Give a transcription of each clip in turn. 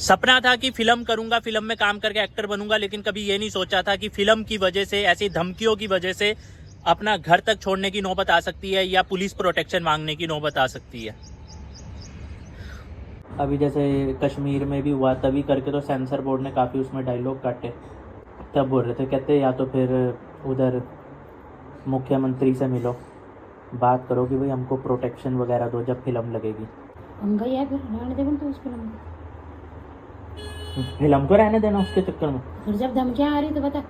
सपना था कि फिल्म करूंगा, फिल्म में काम करके एक्टर बनूंगा, लेकिन कभी ये नहीं सोचा था कि फिल्म की वजह से, ऐसी धमकियों की वजह से अपना घर तक छोड़ने की नौबत आ सकती है या पुलिस प्रोटेक्शन मांगने की नौबत आ सकती है। अभी जैसे कश्मीर में भी हुआ, तभी करके तो सेंसर बोर्ड ने काफ़ी उसमें डायलॉग काटे। तब बोल रहे थे, कहते या तो फिर उधर मुख्यमंत्री से मिलो, बात करो कि भाई हमको प्रोटेक्शन वगैरह दो जब फिल्म लगेगी। गई है फिर रहने देना तो उस फिल्म को रहने देना उसके चक्कर में। फिर जब धमकियां आ रही तो बता।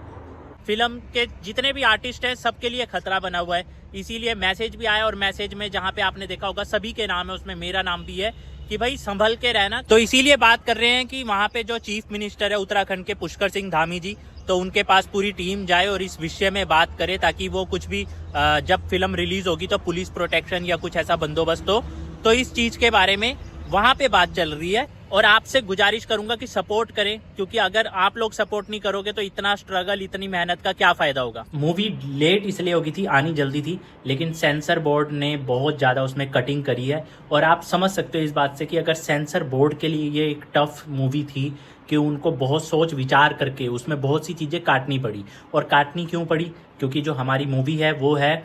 फिल्म के जितने भी आर्टिस्ट हैं सबके लिए खतरा बना हुआ है, इसीलिए मैसेज भी आया, और मैसेज में जहाँ पे आपने देखा होगा सभी के नाम है, उसमें मेरा नाम भी है कि भाई संभल के रहना। तो इसीलिए बात कर रहे हैं कि वहाँ पे जो चीफ मिनिस्टर है उत्तराखंड के, पुष्कर सिंह धामी जी, तो उनके पास पूरी टीम जाए और इस विषय में बात करे, ताकि वो कुछ भी जब फिल्म रिलीज होगी तो पुलिस प्रोटेक्शन या कुछ ऐसा बंदोबस्त हो। तो इस चीज के बारे में वहां पे बात चल रही है, और आपसे गुजारिश करूंगा कि सपोर्ट करें, क्योंकि अगर आप लोग सपोर्ट नहीं करोगे तो इतना स्ट्रगल, इतनी मेहनत का क्या फायदा होगा। मूवी लेट इसलिए होगी थी, आनी जल्दी थी, लेकिन सेंसर बोर्ड ने बहुत ज्यादा उसमें कटिंग करी है। और आप समझ सकते हो इस बात से कि अगर सेंसर बोर्ड के लिए ये एक टफ मूवी थी कि उनको बहुत सोच विचार करके उसमें बहुत सी चीजें काटनी पड़ी। और काटनी क्यों पड़ी? क्योंकि जो हमारी मूवी है वो है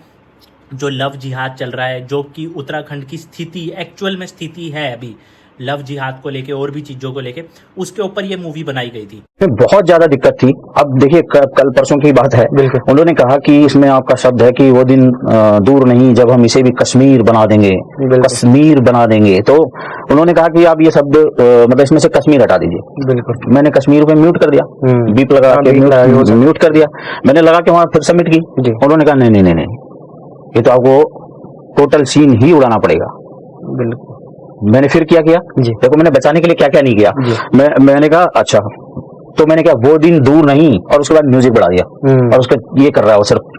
जो लव जिहाद चल रहा है, जो कि उत्तराखंड की स्थिति, एक्चुअल में स्थिति है अभी लव जिहाद को लेके और भी चीजों को लेके, उसके ऊपर ये मूवी बनाई गई थी। बहुत ज्यादा दिक्कत थी। अब देखिए कल परसों की बात है, उन्होंने कहा कि इसमें आपका शब्द है कि वो दिन दूर नहीं जब हम इसे भी कश्मीर बना देंगे, कश्मीर बना देंगे। तो उन्होंने कहा कि आप ये शब्द मतलब इसमें से कश्मीर हटा दीजिए। बिल्कुल, मैंने कश्मीर पे म्यूट कर दिया, बीप लगा के म्यूट कर दिया। मैंने लगा के वहां फिर सबमिट की, उन्होंने कहा नहीं नहीं नहीं नहीं, ये तो आपको टोटल सीन ही उड़ाना पड़ेगा। बिल्कुल, मैंने फिर क्या किया, देखो मैंने बचाने के लिए क्या क्या नहीं किया। मैंने कहा अच्छा, तो मैंने कहा वो दिन दूर नहीं, और उसके बाद म्यूजिक बढ़ा दिया, और उसका ये कर रहा है वो सिर्फ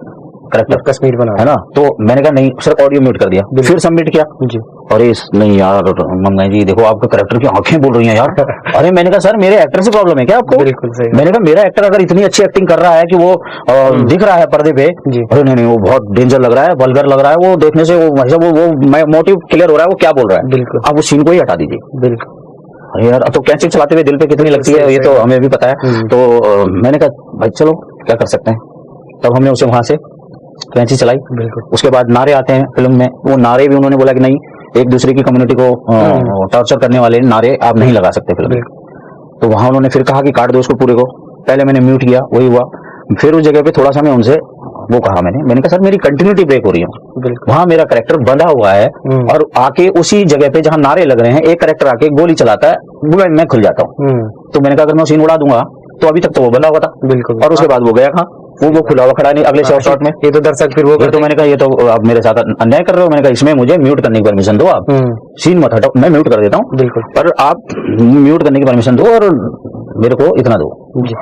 करेक्टर कश्मीर बना है ना। तो मैंने कहा नहीं, सिर्फ ऑडियो म्यूट कर दिया, फिर सबमिट किया। अरे नहीं यार मंगाई जी, देखो आपके करेक्टर की आंखें बोल रही हैं यार। अरे मैंने कहा सर मेरे एक्टर से प्रॉब्लम है क्या आपको? बिल्कुल सही। मैंने कहा मेरा एक्टर अगर इतनी अच्छी एक्टिंग कर रहा है कि वो दिख रहा है पर्दे पे, अरे नहीं नहीं वो बहुत डेंजर लग रहा है, वल्गर लग रहा है, वो देखने से वो मोटिव क्लियर हो रहा है वो क्या बोल रहा है। बिल्कुल, आप उस सीन को ही हटा दीजिए। बिल्कुल, अरे यार तो कैंची चलाते हुए दिल पे कितनी लगती है ये तो हमें भी पता है। तो मैंने कहा भाई चलो क्या कर सकते हैं, तब हमने उसे वहां से कैंची चलाई। बिल्कुल, उसके बाद नारे आते हैं फिल्म में, वो नारे भी उन्होंने बोला कि नहीं, एक दूसरे की कम्युनिटी को टॉर्चर करने वाले नारे आप नहीं लगा सकते फिल्म में। तो वहां उन्होंने फिर कहा कि काट दो उसको पूरे को। पहले मैंने म्यूट किया, वही हुआ। फिर उस जगह पे थोड़ा सा मैं उनसे वो कहा, मैंने कहा सर मेरी कंटिन्यूटी ब्रेक हो रही है, वहां मेरा कैरेक्टर बंधा हुआ है, और आके उसी जगह पे जहां नारे लग रहे हैं एक कैरेक्टर आके गोली चलाता है, मैं खुल जाता हूँ। तो मैंने कहा अगर मैं सीन उड़ा दूंगा तो अभी तक तो वो बंधा हुआ था। बिल्कुल, और उसके बाद वो गया कहाँ, वो खुला हुआ खड़ा नहीं अगले शॉट में। ये तो दर्शक फिर वो तो मैंने कहा ये तो आप मेरे साथ अन्याय कर रहे हो। मैंने कहा इसमें मुझे म्यूट करने की परमिशन दो, आप सीन मत हटाओ, मैं म्यूट कर देता हूँ। बिल्कुल, पर आप म्यूट करने की परमिशन दो और मेरे को इतना दो।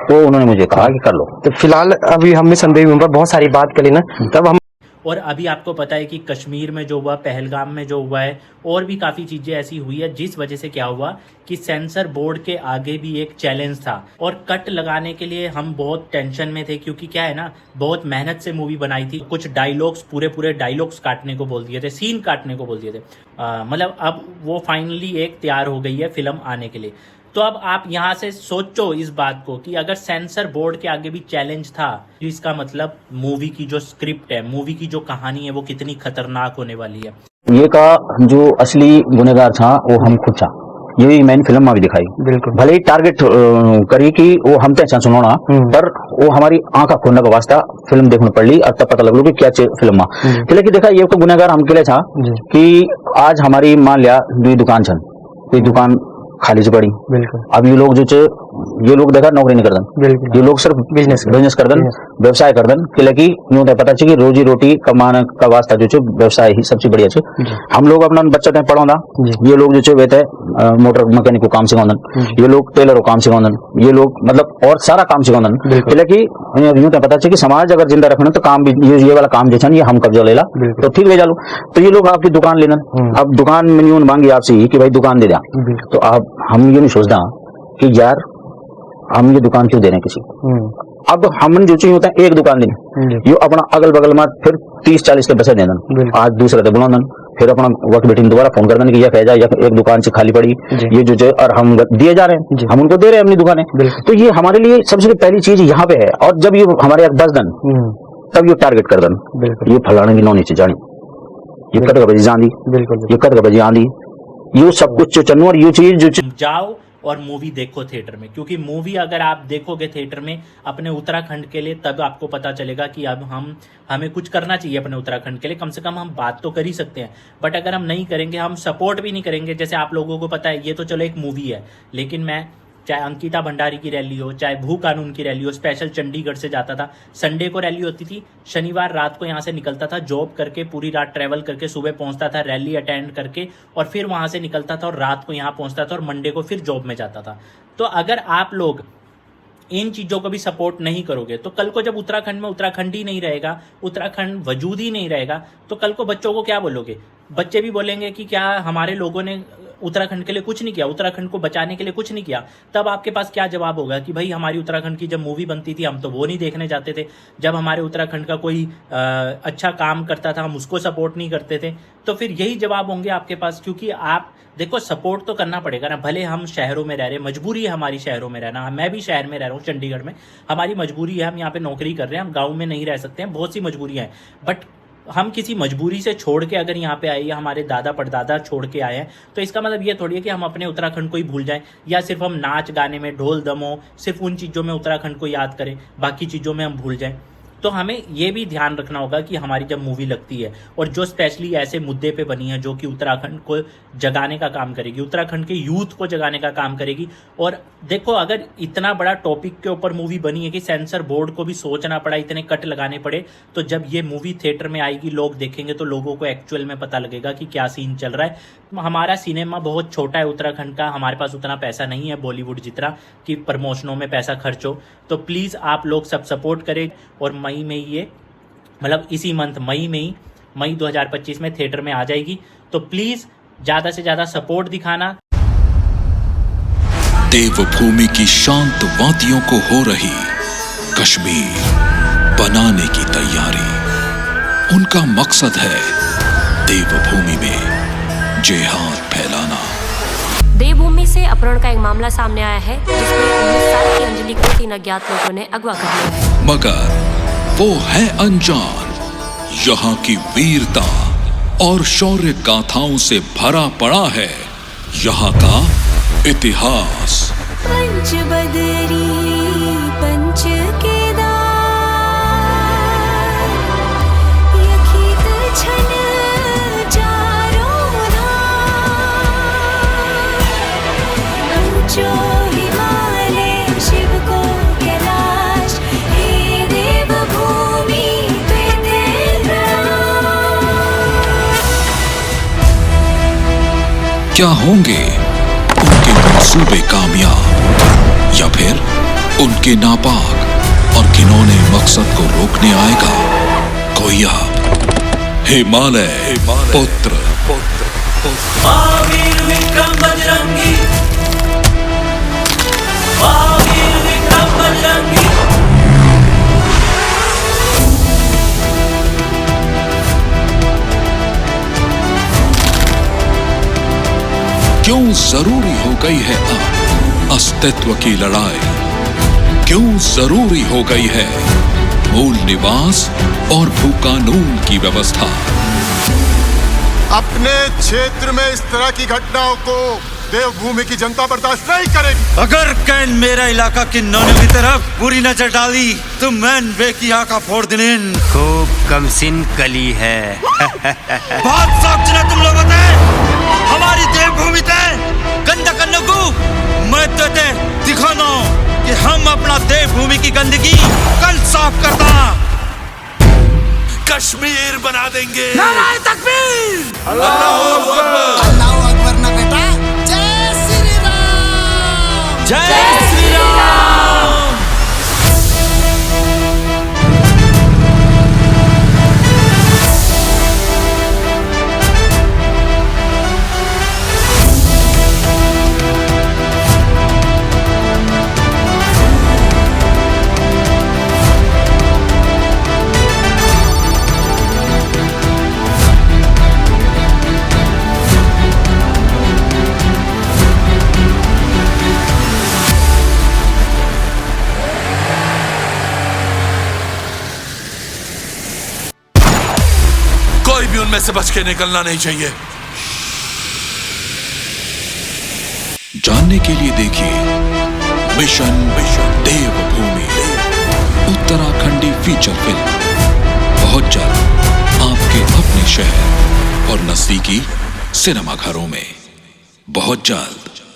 तो उन्होंने मुझे कहा कि कर लो। तो फिलहाल अभी हमने संदेह में बहुत सारी बात करी ना, तब हम और अभी आपको पता है कि कश्मीर में जो हुआ, पहलगाम में जो हुआ है, और भी काफ़ी चीज़ें ऐसी हुई है, जिस वजह से क्या हुआ कि सेंसर बोर्ड के आगे भी एक चैलेंज था। और कट लगाने के लिए हम बहुत टेंशन में थे, क्योंकि क्या है ना, बहुत मेहनत से मूवी बनाई थी। कुछ डायलॉग्स, पूरे डायलॉग्स काटने को बोल दिए थे, सीन काटने को बोल दिए थे। मतलब अब वो फाइनली एक तैयार हो गई है फिल्म आने के लिए। तो अब आप यहाँ से सोचो इस बात को कि अगर सेंसर बोर्ड के आगे भी चैलेंज था, तो इसका मतलब मूवी की जो स्क्रिप्ट है, मूवी की जो कहानी है, वो कितनी खतरनाक होने वाली है। ये का जो असली गुनहगार था वो हम खुद था, यही मैंने फिल्म में भी दिखाई। बिल्कुल, भले ही टारगेट करी कि वो हम ते सुनोना, पर वो हमारी आंखा खोलने का वास्ता फिल्म देखने पड़ ली, और तब पता लगलो कि क्या फिल्म में। लेकिन देखा ये तो गुनहगार हम के लिए था कि आज हमारी मान लिया दुकान छन, कोई दुकान खाली से पड़ी। बिल्कुल, अब ये लोग जो ये लोग देखा नौकरी नहीं करदन, ये लोग सिर्फ बिजनेस करदन, व्यवसाय करदन। कि यूं तो पता कि रोजी रोटी कमाने का वास्ता जो व्यवसाय ही सबसे बढ़िया है। हम लोग अपना बच्चा तक पढ़ाऊंदा, ये लोग जो वे मोटर मैकेनिक को काम सिखाऊंदन, ये लोग टेलर को काम सिखाऊंदन, ये लोग मतलब और सारा काम सिखाऊंदन। कि यूं तो पता कि समाज अगर जिंदा रखना तो काम भी ये वाला काम जो ये हम कब्जा लेला तो ठीक ले जालो। तो ये लोग आपकी दुकान लेना, अब दुकान में यूं मांगी आपसे कि भाई दुकान दे दिया, तो आप हम ये नहीं सोचता कि यार हम ये दुकान क्यों दे रहे हैं किसी को। अब हम जो चाहिए होता है एक दुकान देने, ये अपना अगल बगल में फिर 30-40 के पैसे देना, आज दूसरे से बुलाना, फिर अपना वक्त बेटी ने दोबारा फोन कर देने की या फैजा या एक दुकान से खाली पड़ी ये जो और हम दिए जा रहे हैं, हम उनको दे रहे हैं अपनी दुकानें। तो ये हमारे लिए सबसे पहली चीज यहाँ पे है। और जब ये हमारे एक 10 दिन तब ये टारगेट कर देना, ये फलाने की नौनी से जानी, ये कद बजी जानी, ये कद बजी आंधी, ये सब कुछ जो चन्नू और ये चीज जो जाओ और मूवी देखो थिएटर में, क्योंकि मूवी अगर आप देखोगे थिएटर में अपने उत्तराखंड के लिए, तब आपको पता चलेगा कि अब हमें कुछ करना चाहिए अपने उत्तराखंड के लिए। कम से कम हम बात तो कर ही सकते हैं, बट अगर हम नहीं करेंगे, हम सपोर्ट भी नहीं करेंगे। जैसे आप लोगों को पता है ये तो चलो एक मूवी है, लेकिन मैं चाहे अंकिता भंडारी की रैली हो, चाहे भू कानून की रैली हो, स्पेशल चंडीगढ़ से जाता था। संडे को रैली होती थी, शनिवार रात को यहाँ से निकलता था, जॉब करके पूरी रात ट्रैवल करके सुबह पहुंचता था, रैली अटेंड करके, और फिर वहां से निकलता था और रात को यहाँ पहुंचता था और मंडे को फिर जॉब में जाता था। तो अगर आप लोग इन चीजों को भी सपोर्ट नहीं करोगे तो कल को जब उत्तराखंड में उत्तराखंड ही नहीं रहेगा, उत्तराखंड वजूद ही नहीं रहेगा, तो कल को बच्चों को क्या बोलोगे? बच्चे भी बोलेंगे कि क्या हमारे लोगों ने उत्तराखंड के लिए कुछ नहीं किया, उत्तराखंड को बचाने के लिए कुछ नहीं किया। तब आपके पास क्या जवाब होगा कि भाई हमारी उत्तराखंड की जब मूवी बनती थी हम तो वो नहीं देखने जाते थे, जब हमारे उत्तराखंड का कोई अच्छा काम करता था हम उसको सपोर्ट नहीं करते थे। तो फिर यही जवाब होंगे आपके पास, क्योंकि आप देखो सपोर्ट तो करना पड़ेगा ना। भले हम शहरों में रह रहे हैं, मजबूरी है हमारी शहरों में रहना, मैं भी शहर में रह रहा हूँ चंडीगढ़ में, हमारी मजबूरी है, हम यहाँ पे नौकरी कर रहे हैं, हम गाँव में नहीं रह सकते हैं, बहुत सी मजबूरियाँ हैं। बट हम किसी मजबूरी से छोड़ के अगर यहाँ पे आए या हमारे दादा परदादा छोड़ के आए हैं, तो इसका मतलब ये थोड़ी है कि हम अपने उत्तराखंड को ही भूल जाएं, या सिर्फ हम नाच गाने में, ढोल दमो, सिर्फ उन चीज़ों में उत्तराखंड को याद करें, बाकी चीज़ों में हम भूल जाएं। तो हमें ये भी ध्यान रखना होगा कि हमारी जब मूवी लगती है और जो स्पेशली ऐसे मुद्दे पे बनी है जो कि उत्तराखंड को जगाने का काम करेगी, उत्तराखंड के यूथ को जगाने का काम करेगी। और देखो अगर इतना बड़ा टॉपिक के ऊपर मूवी बनी है कि सेंसर बोर्ड को भी सोचना पड़ा, इतने कट लगाने पड़े, तो जब ये मूवी थिएटर में आएगी, लोग देखेंगे, तो लोगों को एक्चुअल में पता लगेगा कि क्या सीन चल रहा है। हमारा सिनेमा बहुत छोटा है उत्तराखंड का, हमारे पास उतना पैसा नहीं है बॉलीवुड जितना कि प्रमोशनों में पैसा खर्च हो। तो प्लीज़ आप लोग सब सपोर्ट करें। और मई में ये मतलब इसी मंथ मई में ही, मई 2025 में थिएटर में आ जाएगी। तो प्लीज़ ज़्यादा से ज़्यादा सपोर्ट दिखाना। देवभूमि की शांत वादियों को हो रही कश्मीर बनाने की तैयारी, उनका मकसद है देवभूमि में जिहाद फैलाना। देवभूमि से अपहरण का एक मामला सामने आया है, जिसमें 19 साल की अंजलि को 3 अज्ञात लोगों ने अगवा कर लिया है। मगर वो है अनजान, यहाँ की वीरता और शौर्य गाथाओं से भरा पड़ा है यहाँ का इतिहास। पंच बदरी पंच केदार यखित छन चारों धाम, ऊंचो हिमालय शिव को कैलाश, हे देवभूमि तुझे प्रणाम। क्या होंगे उनके मंसूबे कामयाब, या फिर उनके नापाक और घिनौने मकसद को रोकने आएगा कोई हिमालय पुत्र। महावीर विक्रम बजरंगी, महावीर विक्रम बजरंगी। क्यों जरूरी हो गई है अब अस्तित्व की लड़ाई, क्यों जरूरी हो गई है मूल निवास और भूकानून की व्यवस्था। अपने क्षेत्र में इस तरह की घटनाओं को देवभूमि की जनता बर्दाश्त नहीं करेगी। अगर कैन मेरा इलाका किन्नौनियों की तरफ बुरी नजर डाली तो मैन वे की आंखा फोड़ देने। खूब कमसिन कली है। बहुत सोचना तुम लोगों ने हमारी देवभूमि ते गंदा करने को, मैं तो ते दिखाना कि हम अपना देवभूमि की गंदगी कल साफ करता कश्मीर बना देंगे। नाराए तकबीर, अल्लाहू अकबर, अल्लाहू अकबर ना बेटा, जय श्री राम, जय श्री राम। कोई भी उनमें से बच के निकलना नहीं चाहिए। जानने के लिए देखिए मिशन देवभूमि उत्तराखंडी फीचर फिल्म बहुत जल्द आपके अपने शहर और नजदीकी सिनेमाघरों में, बहुत जल्द।